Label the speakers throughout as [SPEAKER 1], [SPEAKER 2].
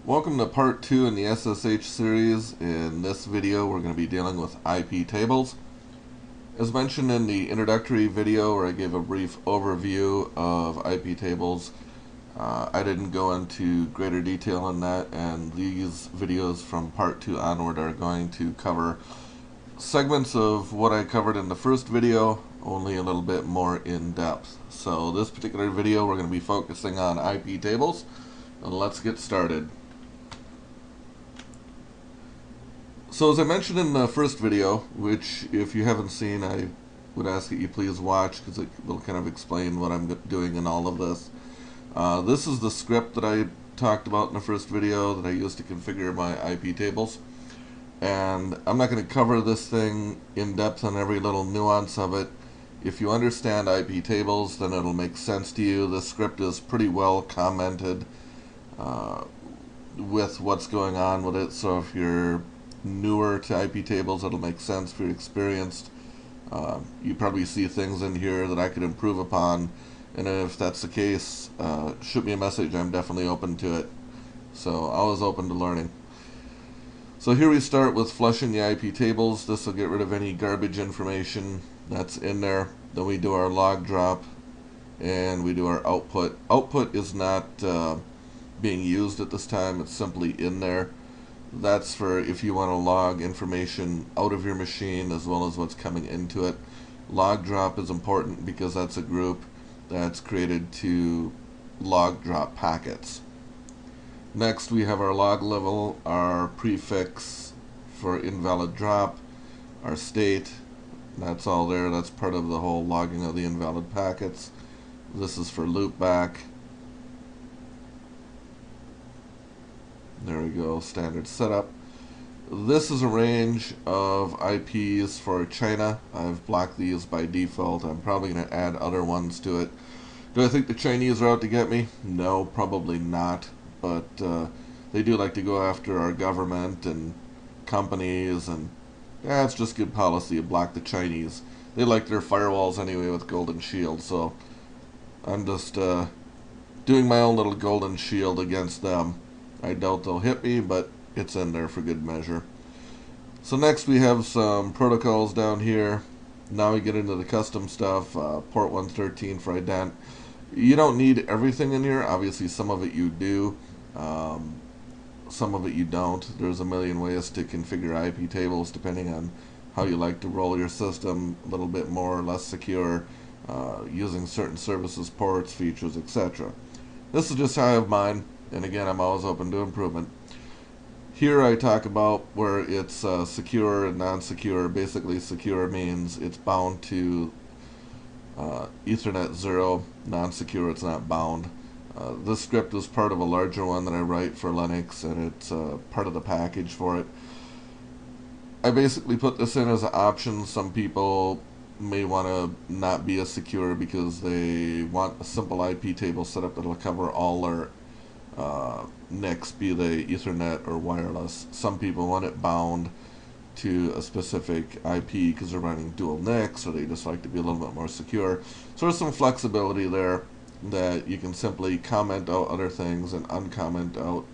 [SPEAKER 1] Welcome to part 2 in the SSH series. In this video we're going to be dealing with IP tables. As mentioned in the introductory video where I gave a brief overview of IP tables, I didn't go into greater detail on that, and these videos from part 2 onward are going to cover segments of what I covered in the first video, only a little bit more in depth. So this particular video we're going to be focusing on IP tables, and let's get started. So as I mentioned in the first video, which if you haven't seen, I would ask that you please watch because it will kind of explain what I'm doing in all of this. This is the script that I talked about in the first video that I used to configure my IP tables. And I'm not going to cover this thing in depth on every little nuance of it. If you understand IP tables, then it'll make sense to you. This script is pretty well commented with what's going on with it, so if you're newer to IP tables, it'll make sense. If you're experienced, you probably see things in here that I could improve upon, and if that's the case, shoot me a message. I'm definitely open to it, so always open to learning. So here we start with flushing the IP tables. This will get rid of any garbage information that's in there. Then we do our log drop and we do our output. Output is not being used at this time, it's simply in there. That's for if you want to log information out of your machine as well as what's coming into it. Log drop is important because that's a group that's created to log drop packets. Next we have our log level, our prefix for invalid drop, our state, that's all there. That's part of the whole logging of the invalid packets. This is for loopback. There we go, standard setup. This is a range of IPs for China. I've blocked these by default. I'm probably going to add other ones to it. Do I think the Chinese are out to get me? No, probably not. But they do like to go after our government and companies, and it's just good policy to block the Chinese. They like their firewalls anyway with golden shield, so I'm just doing my own little golden shield against them. I doubt they'll hit me, but it's in there for good measure. So next we have some protocols down here. Now we get into the custom stuff. Port 113 for ident. You don't need everything in here. Obviously some of it you do. Some of it you don't. There's a million ways to configure IP tables depending on how you like to roll your system, a little bit more or less secure, using certain services, ports, features, etc. This is just how I have mine. And again, I'm always open to improvement. Here I talk about where it's secure and non-secure. Basically, secure means it's bound to Ethernet 0. Non-secure, it's not bound. This script is part of a larger one that I write for Linux, and it's part of the package for it. I basically put this in as an option. Some people may want to not be as secure because they want a simple IP table setup that will cover all their NICs, be they Ethernet or wireless. Some people want it bound to a specific IP because they're running dual NICs, or they just like to be a little bit more secure. So there's some flexibility there that you can simply comment out other things and uncomment out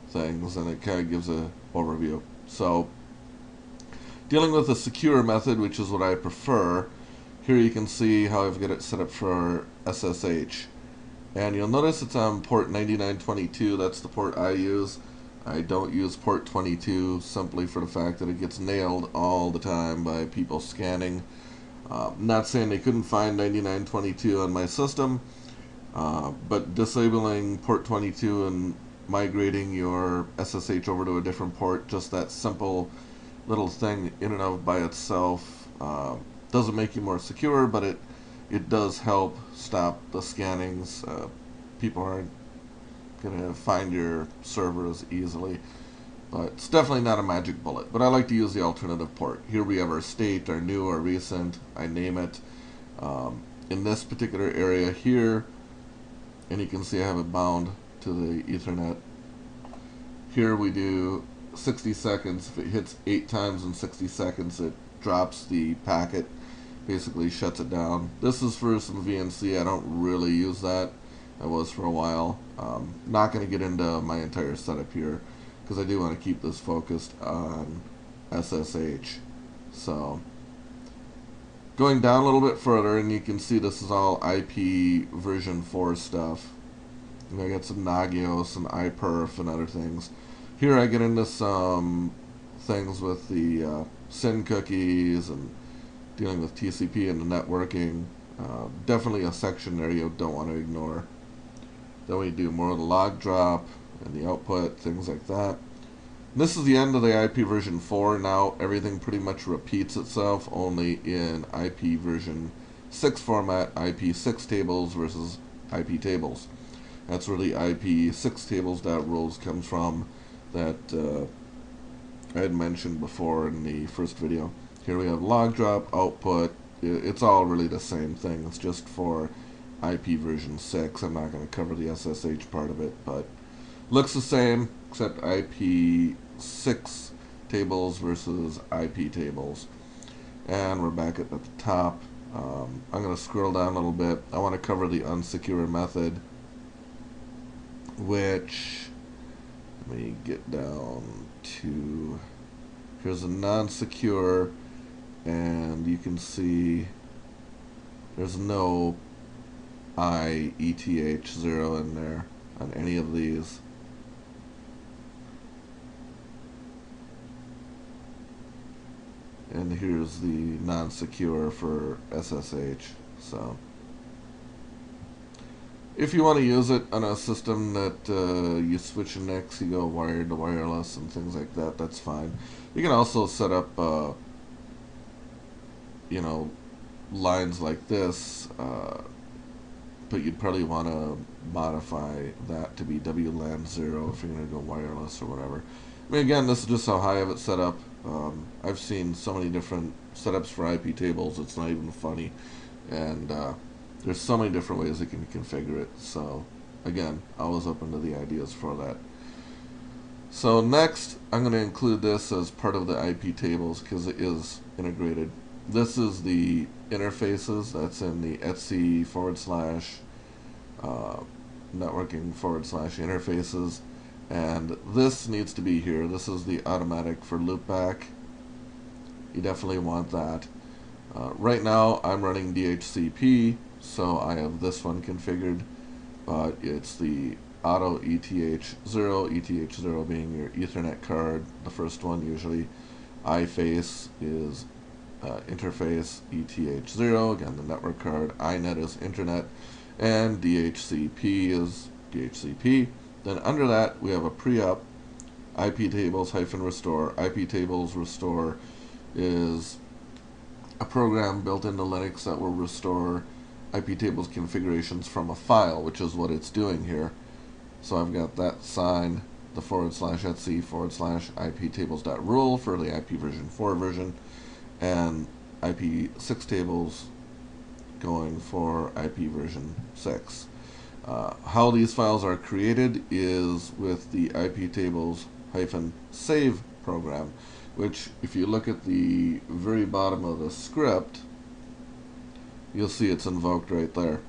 [SPEAKER 1] things, and it kind of gives an overview. So dealing with a secure method, which is what I prefer, here you can see how I've got it set up for SSH. And you'll notice it's on port 9922. That's the port I use. I don't use port 22 simply for the fact that it gets nailed all the time by people scanning. Not saying they couldn't find 9922 on my system, but disabling port 22 and migrating your SSH over to a different port, just that simple little thing in and of by itself, doesn't make you more secure, but it does help stop the scannings. People aren't going to find your server as easily. But it's definitely not a magic bullet. But I like to use the alternative port. Here we have our state, our new, our recent. I name it. In this particular area here, and you can see I have it bound to the Ethernet. Here we do 60 seconds. If it hits 8 times in 60 seconds, it drops the packet. Basically shuts it down. This is for some VNC. I don't really use that. I was for a while. Not going to get into my entire setup here because I do want to keep this focused on SSH. So going down a little bit further, and you can see this is all IP version 4 stuff. And I got some Nagios and iPerf and other things. Here I get into some things with the SYN cookies and dealing with TCP and the networking. Definitely a section there you don't want to ignore. Then we do more of the log drop and the output, things like that. And this is the end of the IP version 4. Now everything pretty much repeats itself, only in IP version 6 format, IP6 tables versus IP tables. That's where the IP6 tables.rules comes from that I had mentioned before in the first video. Here we have log drop, output. It's all really the same thing. It's just for IP version 6. I'm not going to cover the SSH part of it, but looks the same except IP6 tables versus IP tables. And we're back at the top. I'm going to scroll down a little bit. I want to cover the unsecure method, which, let me get down to, here's a non-secure, and you can see there's no IETH0 in there on any of these. And here's the non-secure for SSH. So if you want to use it on a system that you switch NICs, you go wired to wireless and things like that, that's fine. You can also set up lines like this, but you'd probably want to modify that to be WLAN 0 if you're going to go wireless or whatever. I mean, again, this is just how I have it set up. I've seen so many different setups for IP tables, it's not even funny. And there's so many different ways you can configure it. So again, always open to the ideas for that. So next, I'm going to include this as part of the IP tables because it is integrated. This is the interfaces that's in the /etc networking /interfaces, and this needs to be here. This is the automatic for loopback. You definitely want that. Right now I'm running DHCP, so I have this one configured, but it's the auto ETH0, ETH0 being your Ethernet card, the first one usually. iFace is interface ETH0, again the network card. iNet is internet, and DHCP is DHCP. Then under that we have a pre-up iptables-restore. iptables restore is a program built into Linux that will restore iptables configurations from a file, which is what it's doing here. So I've got that signed, the /etc/iptables.rule for the IP version 4 version, and IP6 tables going for IP version 6. How these files are created is with the iptables-save program, which if you look at the very bottom of the script, you'll see it's invoked right there.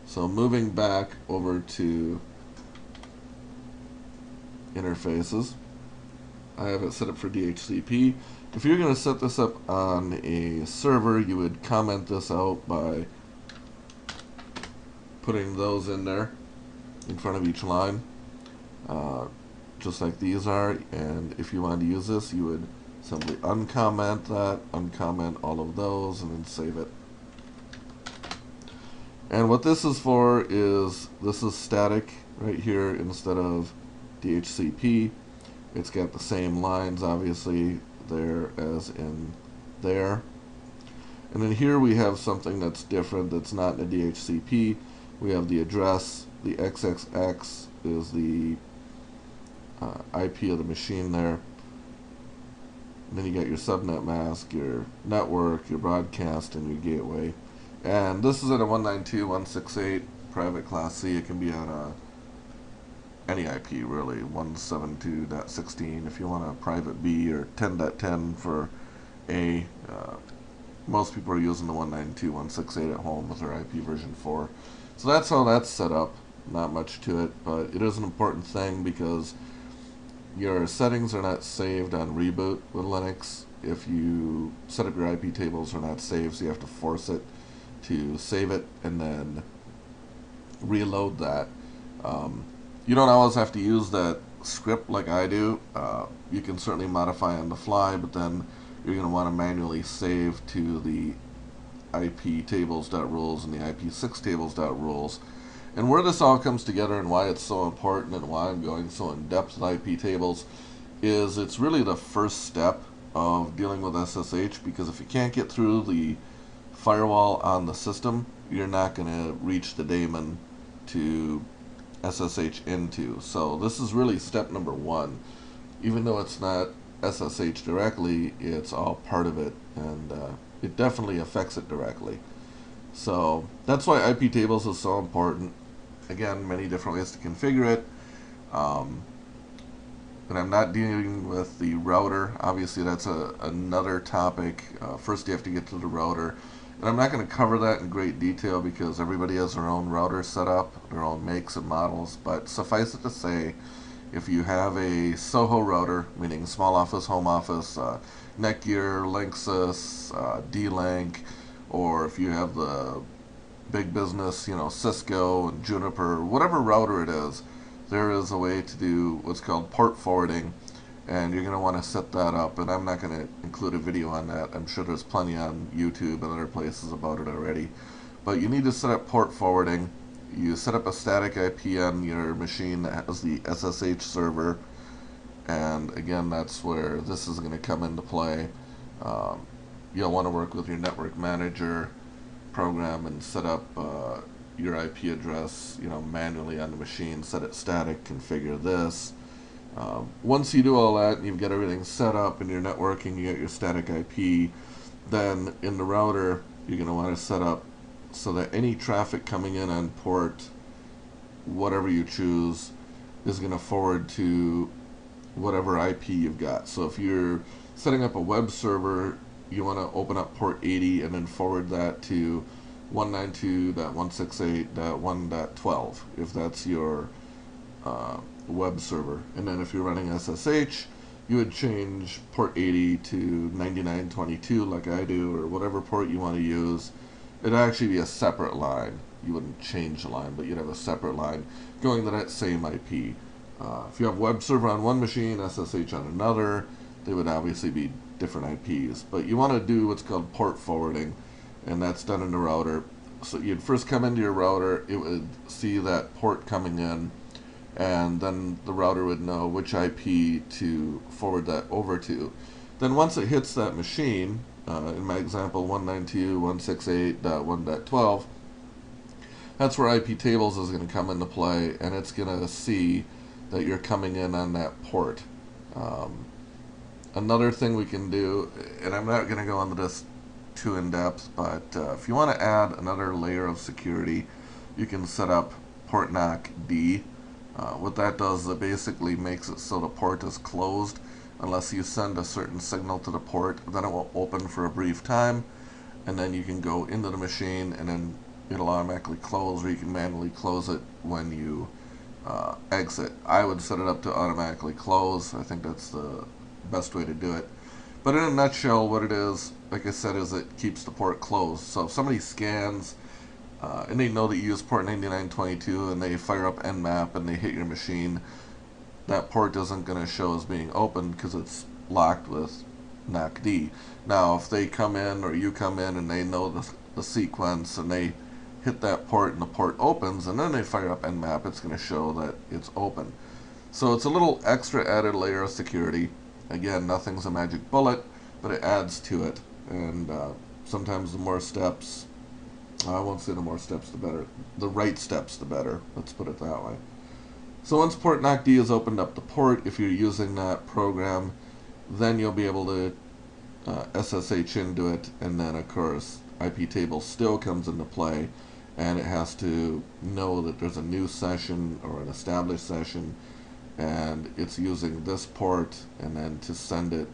[SPEAKER 1] So moving back over to interfaces, I have it set up for DHCP. If you're going to set this up on a server, you would comment this out by putting those in there in front of each line, just like these are. And if you wanted to use this, you would simply uncomment that, uncomment all of those, and then save it. And what this is for is, this is static right here instead of DHCP. It's got the same lines obviously there as in there. And then here we have something that's different, that's not in a DHCP. We have the address. The XXX is the IP of the machine there. And then you got your subnet mask, your network, your broadcast, and your gateway. And this is at a 192.168 private class C. It can be at any IP really, 172.16 if you want a private B, or 10.10 for A. most people are using the 192.168 at home with their IP version 4. So that's how that's set up. Not much to it, but it is an important thing because your settings are not saved on reboot with Linux. If you set up your IP tables, are not saved, so you have to force it to save it and then reload that. You don't always have to use that script like I do. You can certainly modify on the fly, but then you're going to want to manually save to the iptables.rules and the ip6tables.rules. And where this all comes together and why it's so important and why I'm going so in depth with IP tables is it's really the first step of dealing with SSH, because if you can't get through the firewall on the system, you're not going to reach the daemon to SSH into. So this is really step number one. Even though it's not SSH directly, it's all part of it, and it definitely affects it directly. So that's why IP tables is so important. Again, many different ways to configure it. And I'm not dealing with the router. Obviously, that's another topic. First, you have to get to the router. And I'm not going to cover that in great detail because everybody has their own router set up, their own makes and models. But suffice it to say, if you have a SOHO router, meaning small office, home office, Netgear, Linksys, D-Link, or if you have the big business, Cisco and Juniper, whatever router it is, there is a way to do what's called port forwarding, and you're going to want to set that up. And I'm not going to include a video on that. I'm sure there's plenty on YouTube and other places about it already. But you need to set up port forwarding. You set up a static IP on your machine that has the SSH server, and again, that's where this is going to come into play. You'll want to work with your network manager program and set up your IP address, manually on the machine, set it static, configure this. Once you do all that and you've got everything set up and you're networking, you get your static IP, then in the router, you're going to want to set up so that any traffic coming in on port, whatever you choose, is going to forward to whatever IP you've got. So if you're setting up a web server, you want to open up port 80 and then forward that to 192.168.1.12 if that's your web server. And then if you're running SSH, you would change port 80 to 9922 like I do, or whatever port you want to use. It'd actually be a separate line. You wouldn't change the line, but you'd have a separate line going to that same IP. If you have web server on one machine, SSH on another, they would obviously be different IPs. But you want to do what's called port forwarding, and that's done in the router. So you'd first come into your router, it would see that port coming in, and then the router would know which IP to forward that over to. Then once it hits that machine, in my example 192.168.1.12, that's where IP tables is going to come into play, and it's going to see that you're coming in on that port. Another thing we can do, and I'm not going to go into this too in depth, but if you want to add another layer of security, you can set up port knock D. What that does is it basically makes it so the port is closed unless you send a certain signal to the port. Then it will open for a brief time, and then you can go into the machine and then it'll automatically close, or you can manually close it when you exit. I would set it up to automatically close. I think that's the best way to do it. But in a nutshell, what it is, like I said, is it keeps the port closed. So if somebody scans and they know that you use port 9922 and they fire up Nmap and they hit your machine, that port isn't going to show as being open because it's locked with NOC-D. Now, if they come in or you come in and they know the sequence and they hit that port and the port opens and then they fire up Nmap, it's going to show that it's open. So it's a little extra added layer of security. Again, nothing's a magic bullet, but it adds to it. And sometimes the more steps, I won't say the more steps the better, the right steps the better, let's put it that way. So once port knock-D has opened up the port, if you're using that program, then you'll be able to SSH into it, and then of course IP table still comes into play, and it has to know that there's a new session or an established session, and it's using this port, and then to send it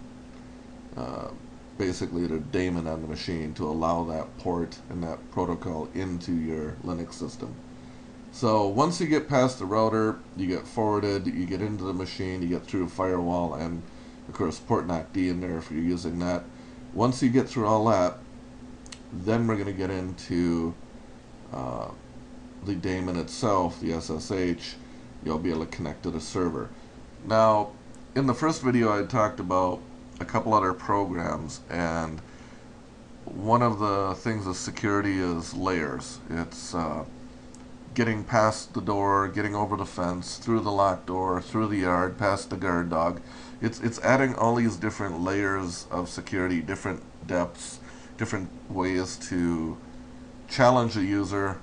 [SPEAKER 1] basically the daemon on the machine to allow that port and that protocol into your Linux system. So once you get past the router, you get forwarded, you get into the machine, you get through firewall, and of course port NACD in there if you're using that. Once you get through all that, then we're going to get into the daemon itself, the SSH. You'll be able to connect to the server. Now, in the first video I talked about a couple other programs, and one of the things of security is layers. It's getting past the door, getting over the fence, through the locked door, through the yard, past the guard dog. It's adding all these different layers of security, different depths, different ways to challenge a user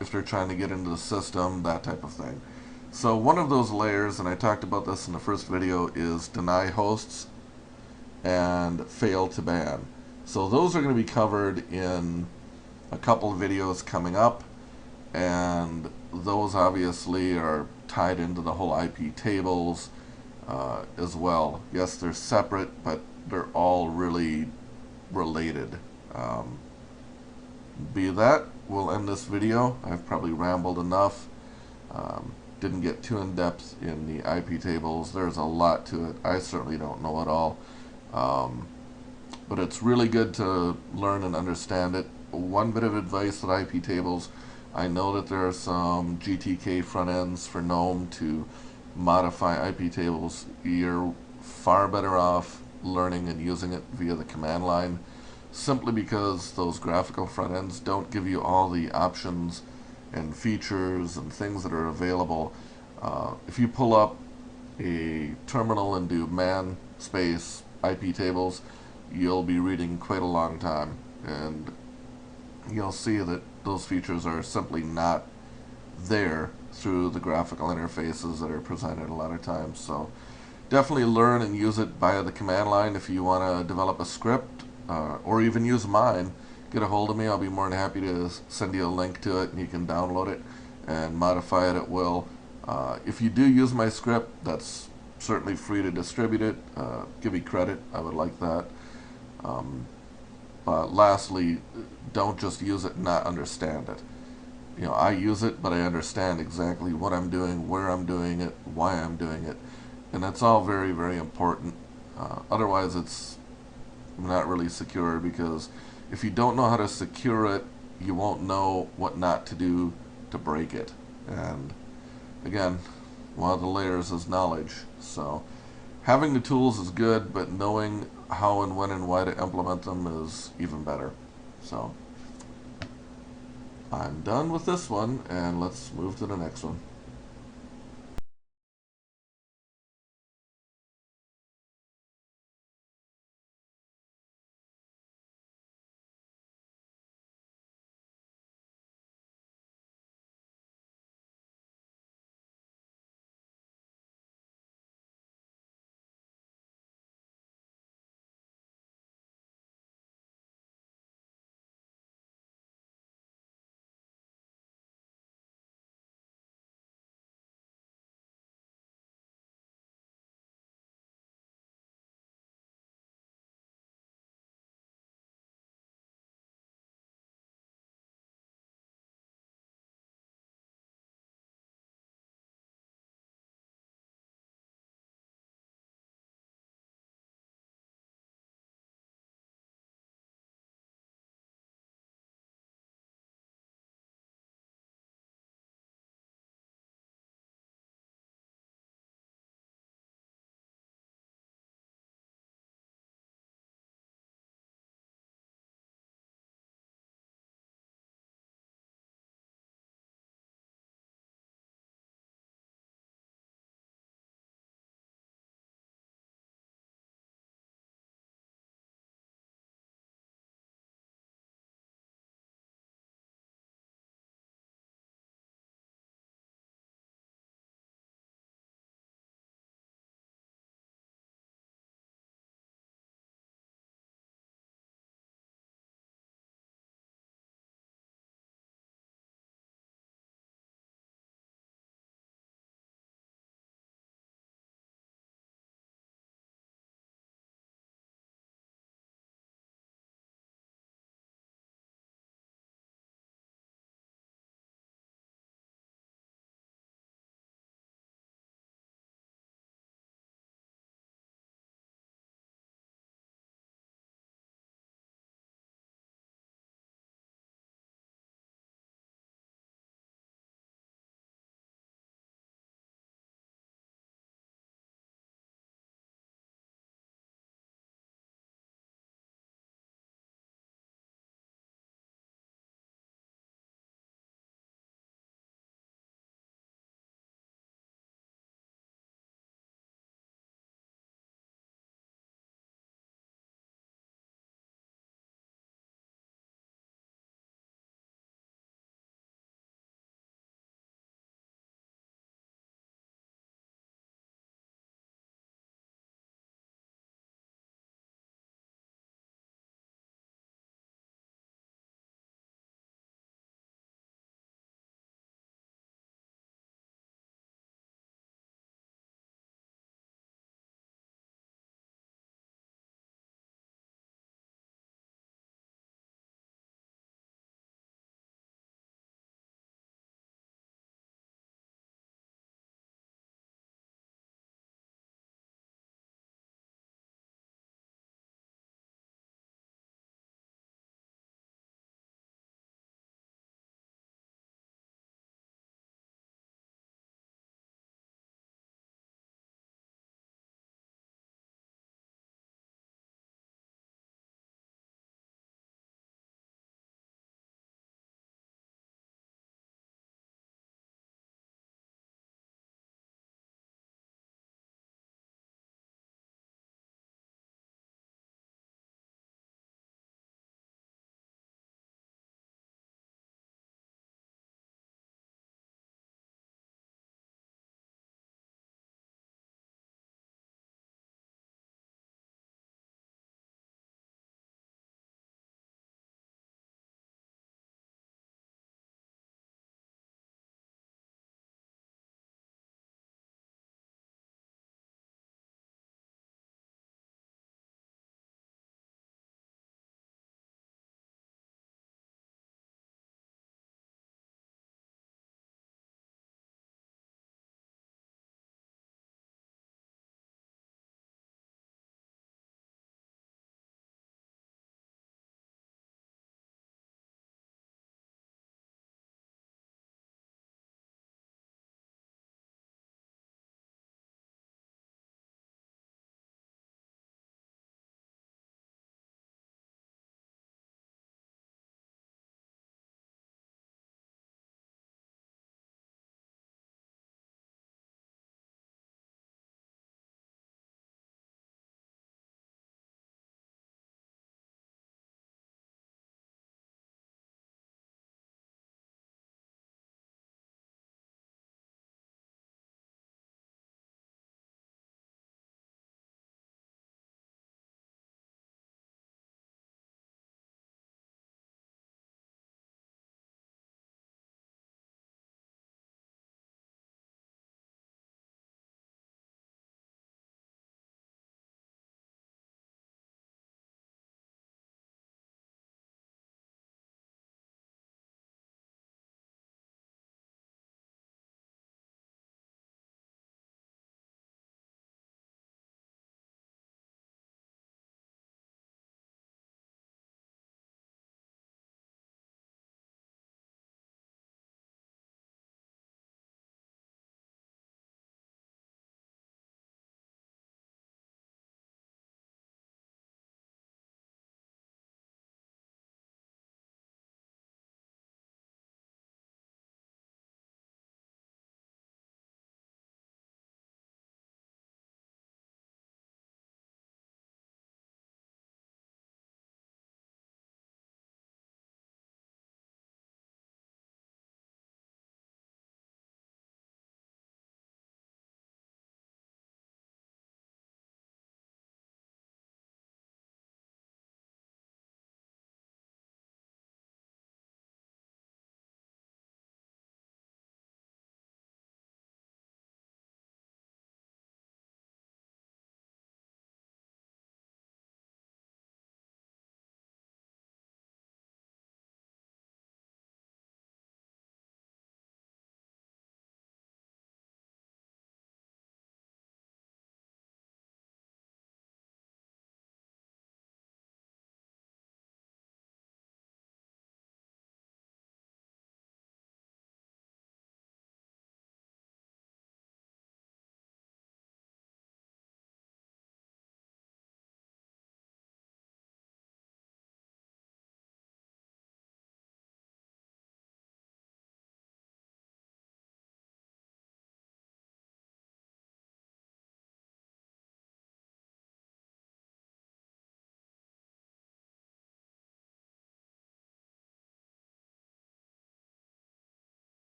[SPEAKER 1] if they're trying to get into the system, that type of thing. So one of those layers, and I talked about this in the first video, is deny hosts and fail to ban. So those are going to be covered in a couple of videos coming up, and those obviously are tied into the whole IP tables as well. Yes, they're separate, but they're all really related. Be that, we'll end this video. I've probably rambled enough. Didn't get too in depth in the IP tables. There's a lot to it. I certainly don't know it all. But it's really good to learn and understand it. One bit of advice with IP tables: I know that there are some GTK front ends for GNOME to modify IP tables. You're far better off learning and using it via the command line, simply because those graphical front ends don't give you all the options and features and things that are available. If you pull up a terminal and do man space IP tables, you'll be reading quite a long time, and you'll see that those features are simply not there through the graphical interfaces that are presented a lot of times. So definitely learn and use it via the command line. If you want to develop a script or even use mine, get a hold of me. I'll be more than happy to send you a link to it, and you can download it and modify it at will. If you do use my script, that's certainly free to distribute it. Give me credit. I would like that. But lastly, don't just use it and not understand it. You know, I use it, but I understand exactly what I'm doing, where I'm doing it, why I'm doing it, and that's all very, very important. Otherwise, it's not really secure, because if you don't know how to secure it, you won't know what not to do to break it. And again, one of the layers is knowledge. So having the tools is good, but knowing how and when and why to implement them is even better. So I'm done with this one, and let's move to the next one.